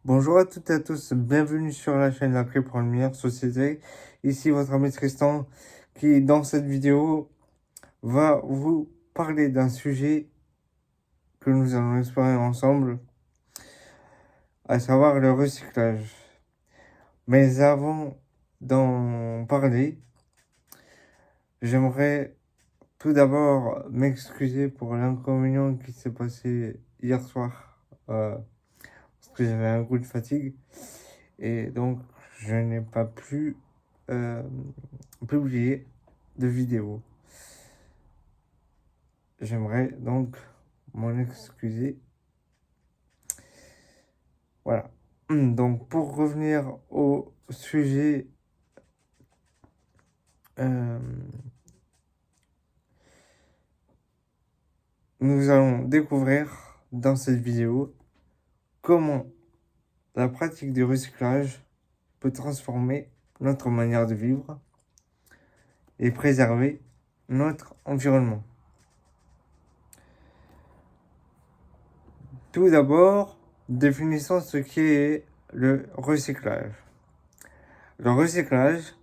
Bonjour à toutes et à tous, bienvenue sur la chaîne La Clé pour une meilleure société. Ici votre ami Tristan qui, dans cette vidéo, va vous parler d'un sujet que nous allons explorer ensemble, à savoir le recyclage. Mais avant d'en parler, j'aimerais tout d'abord m'excuser pour l'inconvénient qui s'est passé hier soir, parce que j'avais un coup de fatigue et donc je n'ai pas pu publier de vidéo. J'aimerais donc m'en excuser. Voilà. Donc pour revenir au sujet, nous allons découvrir dans cette vidéo comment la pratique du recyclage peut transformer notre manière de vivre et préserver notre environnement. Tout d'abord, définissons ce qu'est le recyclage. Le recyclage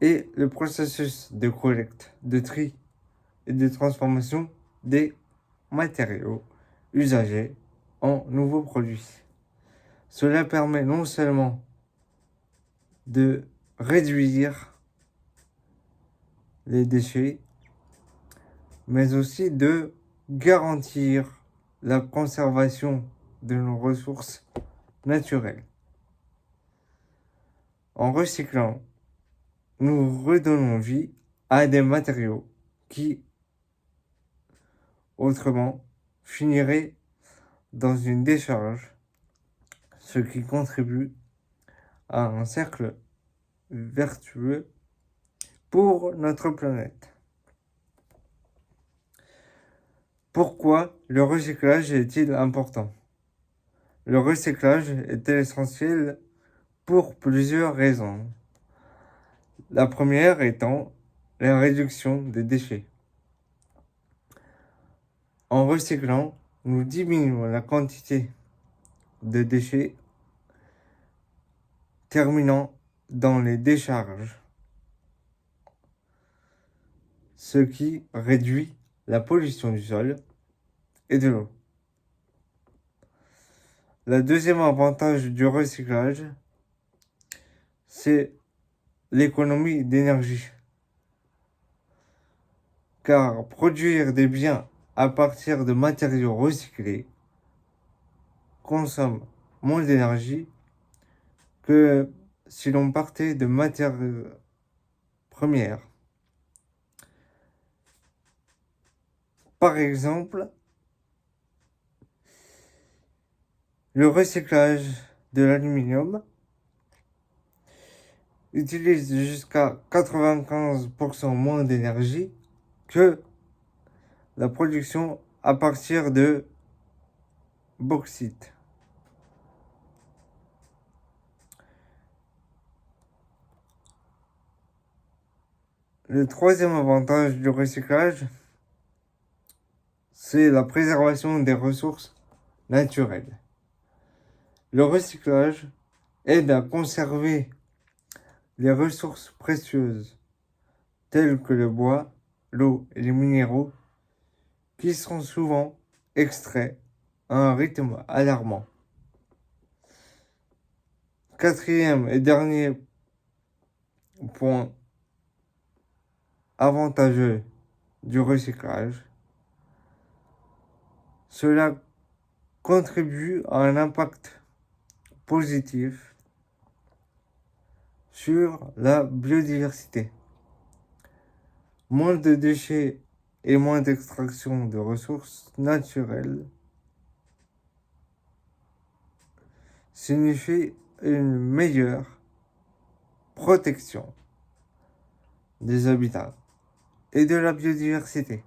est le processus de collecte, de tri et de transformation des matériaux usagés en nouveaux produits. Cela permet non seulement de réduire les déchets, mais aussi de garantir la conservation de nos ressources naturelles. En recyclant, nous redonnons vie à des matériaux qui, autrement, finiraient dans une décharge, ce qui contribue à un cercle vertueux pour notre planète. Pourquoi le recyclage est-il important? Le recyclage est essentiel pour plusieurs raisons. La première étant la réduction des déchets. En recyclant, nous diminuons la quantité de déchets terminant dans les décharges, ce qui réduit la pollution du sol et de l'eau. Le deuxième avantage du recyclage, c'est l'économie d'énergie. Car produire des biens à partir de matériaux recyclés consomme moins d'énergie que si l'on partait de matières premières. Par exemple, le recyclage de l'aluminium utilise jusqu'à 95% moins d'énergie que la production à partir de bauxite. Le troisième avantage du recyclage, c'est la préservation des ressources naturelles. Le recyclage aide à conserver les ressources précieuses telles que le bois, l'eau et les minéraux qui sont souvent extraits à un rythme alarmant. Quatrième et dernier point avantageux du recyclage, cela contribue à un impact positif sur la biodiversité. Moins de déchets et moins d'extraction de ressources naturelles signifie une meilleure protection des habitats et de la biodiversité.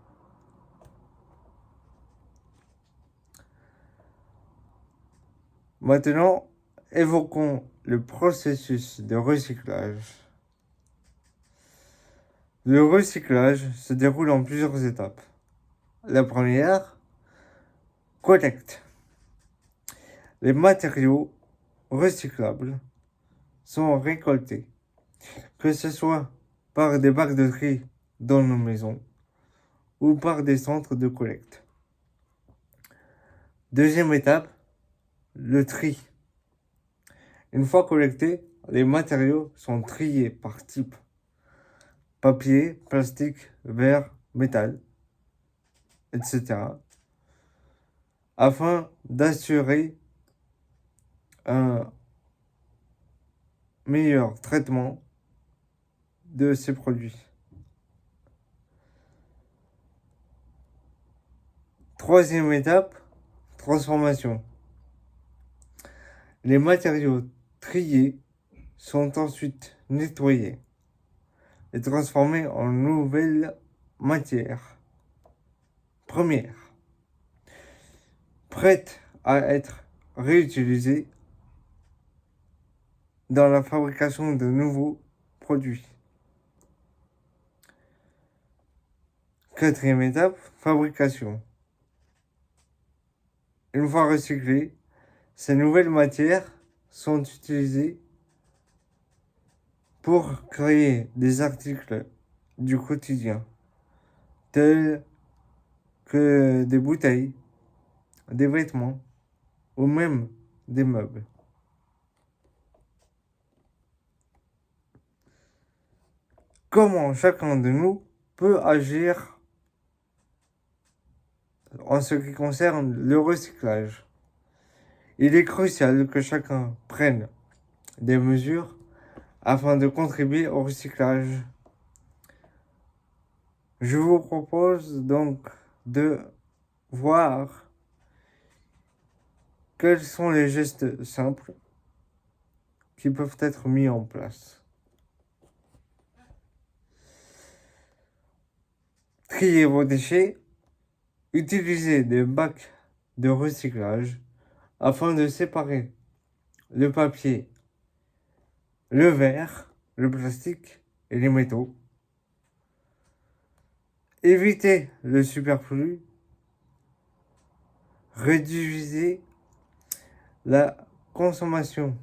Maintenant, évoquons le processus de recyclage. Le recyclage se déroule en plusieurs étapes. La première, collecte. Les matériaux recyclables sont récoltés, que ce soit par des bacs de tri dans nos maisons ou par des centres de collecte. Deuxième étape, le tri. Une fois collectés, les matériaux sont triés par type: papier, plastique, verre, métal, etc. afin d'assurer un meilleur traitement de ces produits. Troisième étape, transformation. Les matériaux triés sont ensuite nettoyés et transformés en nouvelles matières premières, prêtes à être réutilisées dans la fabrication de nouveaux produits. Quatrième étape, fabrication. Une fois recyclées, ces nouvelles matières sont utilisées pour créer des articles du quotidien, tels que des bouteilles, des vêtements ou même des meubles. Comment chacun de nous peut agir en ce qui concerne le recyclage? Il est crucial que chacun prenne des mesures afin de contribuer au recyclage. Je vous propose donc de voir quels sont les gestes simples qui peuvent être mis en place. Triez vos déchets, utilisez des bacs de recyclage afin de séparer le papier, le verre, le plastique et les métaux. Évitez le superflu. Réduisez la consommation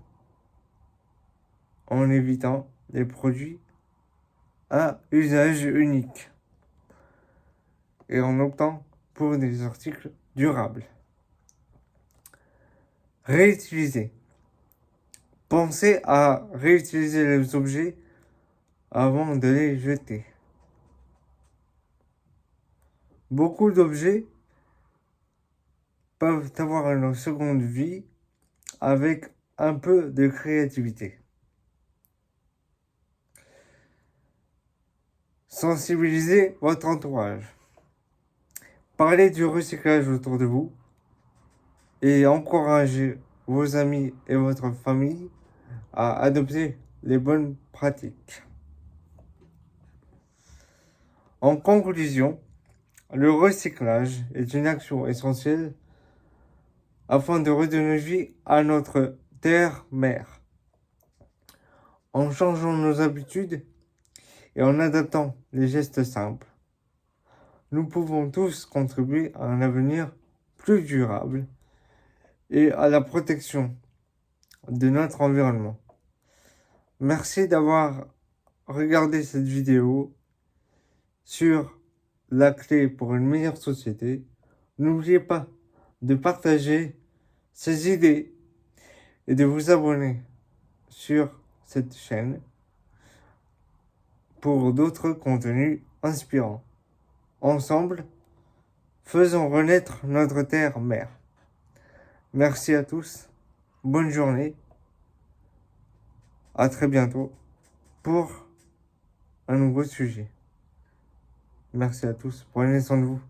en évitant les produits à usage unique et en optant pour des articles durables. Réutiliser. Pensez à réutiliser les objets avant de les jeter. Beaucoup d'objets peuvent avoir une seconde vie avec un peu de créativité. Sensibilisez votre entourage. Parlez du recyclage autour de vous et encouragez vos amis et votre famille à adopter les bonnes pratiques. En conclusion, le recyclage est une action essentielle afin de redonner vie à notre terre-mère. En changeant nos habitudes et en adaptant les gestes simples, nous pouvons tous contribuer à un avenir plus durable et à la protection de notre environnement. Merci d'avoir regardé cette vidéo sur la clé pour une meilleure société. N'oubliez pas de partager ces idées et de vous abonner sur cette chaîne pour d'autres contenus inspirants. Ensemble, faisons renaître notre terre-mère. Merci à tous, bonne journée, à très bientôt pour un nouveau sujet. Merci à tous, prenez soin de vous.